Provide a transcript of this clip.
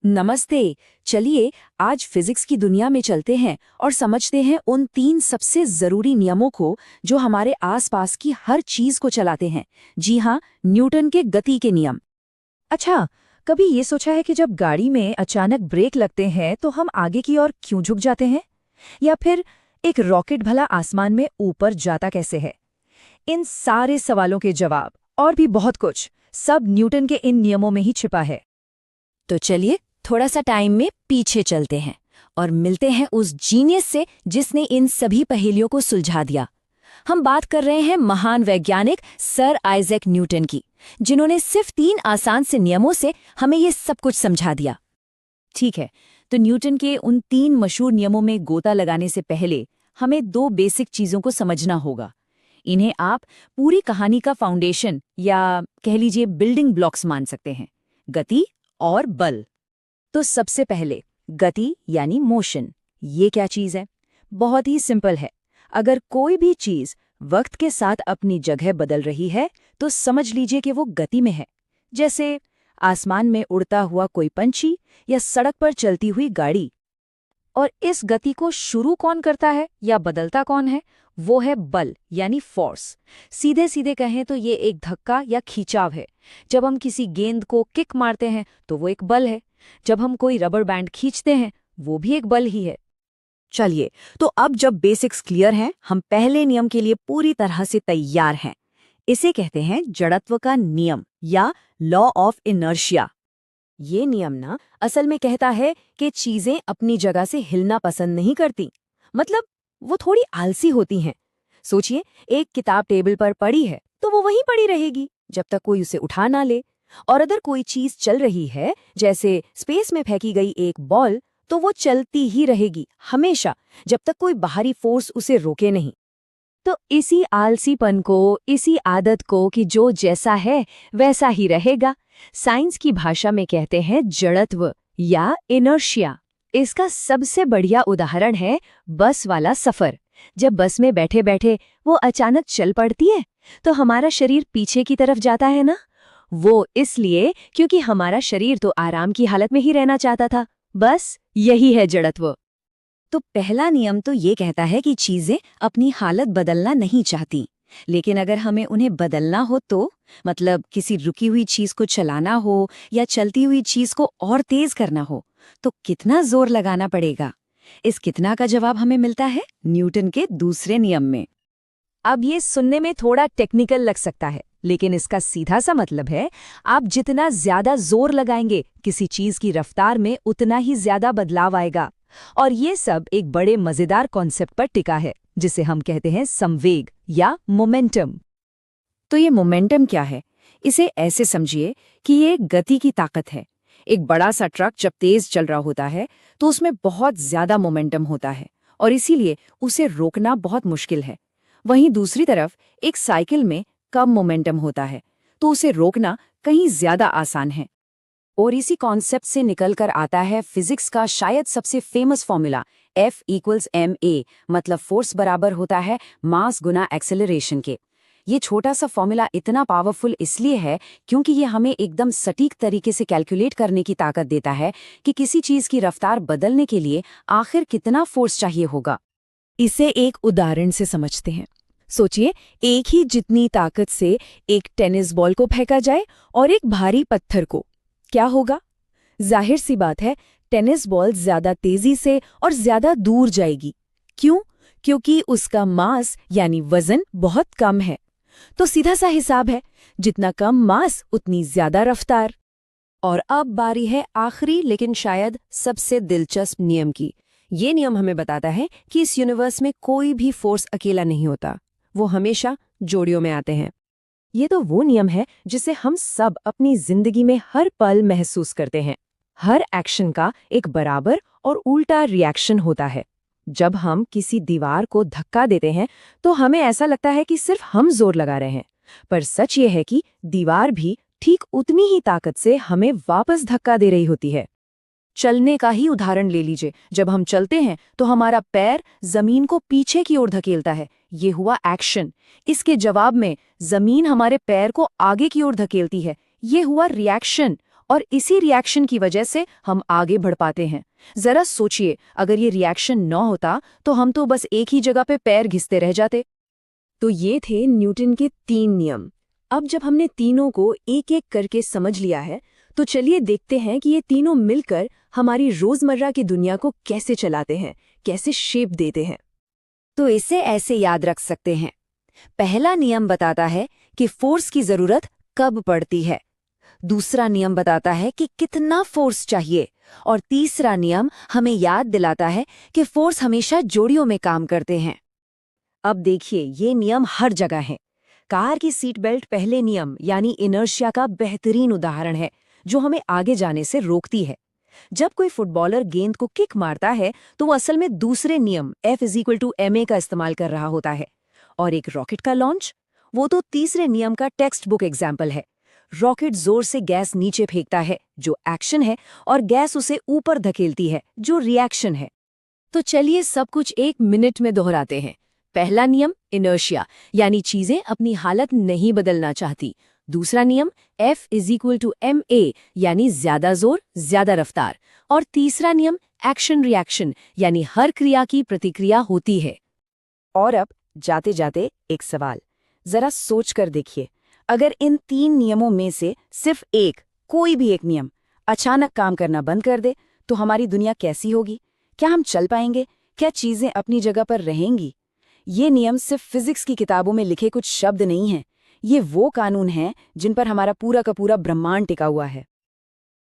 नमस्ते। चलिए आज फिजिक्स की दुनिया में चलते हैं और समझते हैं उन 3 सबसे जरूरी नियमों को जो हमारे आसपास की हर चीज को चलाते हैं। जी हाँ, न्यूटन के गति के नियम। अच्छा, कभी ये सोचा है कि जब गाड़ी में अचानक ब्रेक लगते हैं तो हम आगे की ओर क्यों झुक जाते हैं? या फिर एक रॉकेट भला आसमान में ऊपर जाता कैसे है? इन सारे सवालों के जवाब और भी बहुत कुछ सब न्यूटन के इन नियमों में ही छिपा है। तो चलिए थोड़ा सा टाइम में पीछे चलते हैं और मिलते हैं उस जीनियस से जिसने इन सभी पहेलियों को सुलझा दिया। हम बात कर रहे हैं महान वैज्ञानिक सर आइजैक न्यूटन की, जिन्होंने सिर्फ 3 आसान से नियमों से हमें ये सब कुछ समझा दिया। ठीक है, तो न्यूटन के उन 3 मशहूर नियमों में गोता लगाने से पहले हमें 2 बेसिक चीजों को समझना होगा। इन्हें आप पूरी कहानी का फाउंडेशन या कह लीजिए बिल्डिंग ब्लॉक्स मान सकते हैं, गति और बल। तो सबसे पहले गति यानी मोशन। ये क्या चीज है? बहुत ही सिंपल है। अगर कोई भी चीज वक्त के साथ अपनी जगह बदल रही है तो समझ लीजिए कि वो गति में है। जैसे आसमान में उड़ता हुआ कोई पंछी या सड़क पर चलती हुई गाड़ी। और इस गति को शुरू कौन करता है या बदलता कौन है? वो है बल यानी फोर्स। सीधे सीधे कहें तो ये एक धक्का या खींचाव है। जब हम किसी गेंद को किक मारते हैं तो वो एक बल है। जब हम कोई रबर बैंड खींचते हैं वो भी एक बल ही है। चलिए, तो अब जब बेसिक्स क्लियर हैं, हम पहले नियम के लिए पूरी तरह से तैयार हैं। इसे कहते हैं जड़त्व का नियम या लॉ ऑफ इनर्शिया। ये नियम ना असल में कहता है कि चीजें अपनी जगह से हिलना पसंद नहीं करती, मतलब वो थोड़ी आलसी होती हैं। सोचिए, एक किताब टेबल पर पड़ी है तो वो वहीं पड़ी रहेगी जब तक कोई उसे उठा ना ले। और अगर कोई चीज चल रही है, जैसे स्पेस में फेंकी गई एक बॉल, तो वो चलती ही रहेगी हमेशा जब तक कोई बाहरी फोर्स उसे रोके नहीं। तो इसी आलसीपन को, इसी आदत को कि जो जैसा है वैसा ही रहेगा, साइंस की भाषा में कहते हैं जड़त्व या इनर्शिया। इसका सबसे बढ़िया उदाहरण है बस वाला सफर। जब बस में बैठे बैठे वो अचानक चल पड़ती है तो हमारा शरीर पीछे की तरफ जाता है ना। वो इसलिए क्योंकि हमारा शरीर तो आराम की हालत में ही रहना चाहता था। बस यही है जड़त्व। तो पहला नियम तो ये कहता है कि चीजें अपनी हालत बदलना नहीं चाहती, लेकिन अगर हमें उन्हें बदलना हो तो, मतलब किसी रुकी हुई चीज को चलाना हो या चलती हुई चीज को और तेज करना हो, तो कितना जोर लगाना पड़ेगा? इस कितना का जवाब हमें मिलता है न्यूटन के दूसरे नियम में। अब ये सुनने में थोड़ा टेक्निकल लग सकता है, लेकिन इसका सीधा सा मतलब है आप जितना ज्यादा जोर लगाएंगे किसी चीज की रफ्तार में उतना ही ज्यादा बदलाव आएगा। और ये सब एक बड़े मजेदार कॉन्सेप्ट पर टिका है जिसे हम कहते हैं संवेग या मोमेंटम। तो ये मोमेंटम क्या है? इसे ऐसे समझिए कि ये गति की ताकत है। एक बड़ा सा ट्रक जब तेज चल रहा होता है तो उसमें बहुत ज्यादा मोमेंटम होता है और इसीलिए उसे रोकना बहुत मुश्किल है। वहीं दूसरी तरफ एक साइकिल में कम मोमेंटम होता है तो उसे रोकना कहीं ज्यादा आसान है। और इसी कॉन्सेप्ट से निकलकर आता है फिजिक्स का शायद सबसे फेमस फॉर्मूला F=ma, मतलब फोर्स बराबर होता है मास गुना एक्सेलरेशन के। ये छोटा सा फॉर्मूला इतना पावरफुल इसलिए है क्योंकि ये हमें एकदम सटीक तरीके से कैलकुलेट करने की ताकत देता है कि किसी चीज की रफ्तार बदलने के लिए आखिर कितना फोर्स चाहिए होगा। इसे एक उदाहरण से समझते हैं। सोचिए, एक ही जितनी ताकत से एक टेनिस बॉल को फेंका जाए और एक भारी पत्थर को, क्या होगा? जाहिर सी बात है, टेनिस बॉल ज्यादा तेजी से और ज्यादा दूर जाएगी। क्यों? क्योंकि उसका मास यानी वजन बहुत कम है। तो सीधा सा हिसाब है, जितना कम मास उतनी ज्यादा रफ्तार। और अब बारी है आखिरी लेकिन शायद सबसे दिलचस्प नियम की। ये नियम हमें बताता है कि इस यूनिवर्स में कोई भी फोर्स अकेला नहीं होता, वो हमेशा जोड़ियों में आते हैं। ये तो वो नियम है जिसे हम सब अपनी जिंदगी में हर पल महसूस करते हैं। हर एक्शन का एक बराबर और उल्टा रिएक्शन होता है। जब हम किसी दीवार को धक्का देते हैं तो हमें ऐसा लगता है कि सिर्फ हम जोर लगा रहे हैं, पर सच ये है कि दीवार भी ठीक उतनी ही ताकत से हमें वापस धक्का दे रही होती है। चलने का ही उदाहरण ले लीजिए। जब हम चलते हैं तो हमारा पैर जमीन को पीछे की ओर धकेलता है, ये हुआ एक्शन। इसके जवाब में जमीन हमारे पैर को आगे की ओर धकेलती है, ये हुआ रिएक्शन। और इसी रिएक्शन की वजह से हम आगे बढ़ पाते हैं। जरा सोचिए, अगर ये रिएक्शन न होता तो हम तो बस एक ही जगह पे पैर घिसते रह जाते। तो ये थे न्यूटन के 3 नियम। अब जब हमने तीनों को एक एक करके समझ लिया है, तो चलिए देखते हैं कि ये तीनों मिलकर हमारी रोजमर्रा की दुनिया को कैसे चलाते हैं, कैसे शेप देते हैं। तो इसे ऐसे याद रख सकते हैं। पहला नियम बताता है कि फोर्स की जरूरत कब पड़ती है। दूसरा नियम बताता है कि कितना फोर्स चाहिए। और तीसरा नियम हमें याद दिलाता है कि फोर्स हमेशा जोड़ियों में काम करते हैं। अब देखिए, ये नियम हर जगह हैं। कार की सीट बेल्ट पहले नियम यानी इनर्शिया का बेहतरीन उदाहरण है, जो हमें आगे जाने से रोकती है। जब कोई फुटबॉलर गेंद को किक मारता है तो वो असल में दूसरे नियम F=ma का इस्तेमाल कर रहा होता है। और एक रॉकेट का लॉन्च, वो तो तीसरे नियम का टेक्स्ट बुक एग्जाम्पल है। रॉकेट जोर से गैस नीचे फेंकता है, जो एक्शन है, और गैस उसे ऊपर धकेलती है, जो रिएक्शन है। तो चलिए सब कुछ 1 मिनट में दोहराते हैं। पहला नियम इनर्शिया, यानी चीजें अपनी हालत नहीं बदलना चाहती। दूसरा नियम F=ma, यानी ज्यादा जोर ज्यादा रफ्तार। और तीसरा नियम एक्शन रिएक्शन, यानी हर क्रिया की प्रतिक्रिया होती है। और अब जाते जाते एक सवाल, जरा सोच कर देखिए, अगर इन 3 नियमों में से सिर्फ कोई भी एक नियम अचानक काम करना बंद कर दे, तो हमारी दुनिया कैसी होगी? क्या हम चल पाएंगे? क्या चीजें अपनी जगह पर रहेंगी? ये नियम सिर्फ फिजिक्स की किताबों में लिखे कुछ शब्द नहीं हैं। ये वो कानून हैं जिन पर हमारा पूरा का पूरा ब्रह्मांड टिका हुआ है।